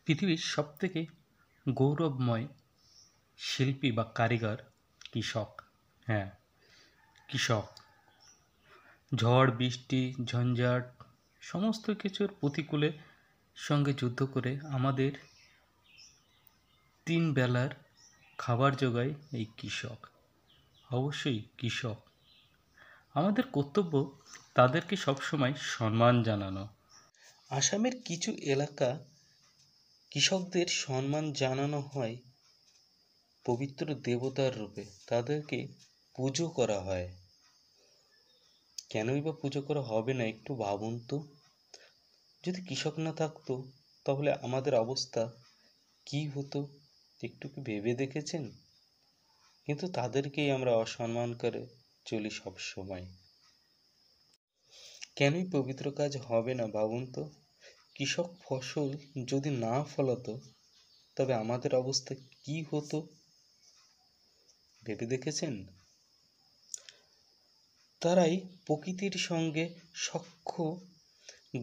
পৃথিবীর সবথেকে গৌরবময় শিল্পী বা কারিগর কৃষক। হ্যাঁ, কৃষক। ঝড় বৃষ্টি ঝঞ্ঝাট সমস্ত কিছুর প্রতিকূলে সঙ্গে যুদ্ধ করে আমাদের 3 বেলার খাবার জোগায় এই কৃষক। অবশ্যই কৃষক। আমাদের কর্তব্য তাদেরকে সবসময় সম্মান জানানো। আসামের কিছু এলাকা কৃষকদের সম্মান জানানো হয় পবিত্র দেবতার রূপে। তাদেরকে পুজো করা হয়। কেনই বা পুজো করা হবে না একটু ভাবুন তো। যদি কৃষক না থাকতো তাহলে আমাদের অবস্থা কি হতো একটু কি ভেবে দেখেছেন? কিন্তু তাদেরকেই আমরা অসম্মান করে চলি সব সময়। কেনই পবিত্র কাজ হবে না ভাবুন তো। কৃষক ফসল যদি না ফলাতো তবে আমাদের অবস্থা কি হতো ভেবে দেখেছেন? তারাই প্রকৃতির সঙ্গে সখ্য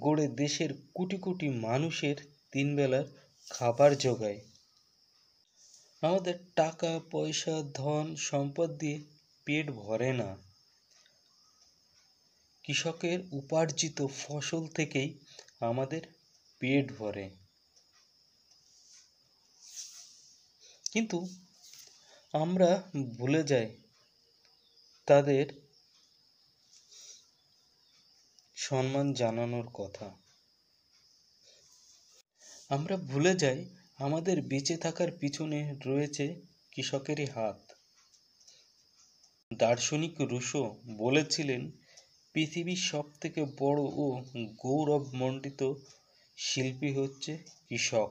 গড়ে দেশের কোটি কোটি মানুষের 3 বেলার খাবার জোগায়। আমাদের টাকা পয়সা ধন সম্পদ দিয়ে পেট ভরে না। কৃষকের উপার্জিত ফসল থেকেই আমাদের পেট ভরে। কিন্তু আমরা ভুলে যাই তাদের সম্মান জানানোর কথা। আমরা ভুলে যাই আমাদের বেঁচে থাকার পিছনে রয়েছে কৃষকেরই হাত। দার্শনিক রুশো বলেছিলেন, পৃথিবীর সবথেকে বড় ও গৌরবমণ্ডিত শিল্পী হচ্ছে কৃষক।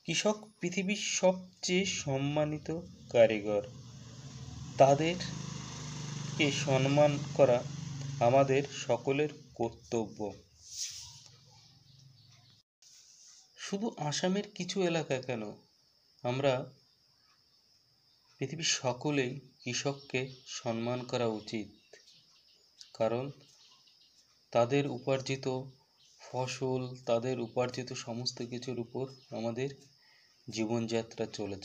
কৃষক পৃথিবীর সবচেয়ে সম্মানিত কারিগর। তাদেরকে সম্মান করা আমাদের সকলের কর্তব্য। শুধু আসামের কিছু এলাকা কেন, আমরা পৃথিবীর সকলেই কৃষককে সম্মান করা উচিত। কারণ তাদের উপার্জিত ফসল, তাদের উপার্জিত সমস্ত কিছুর উপর আমাদের জীবনযাত্রা চলে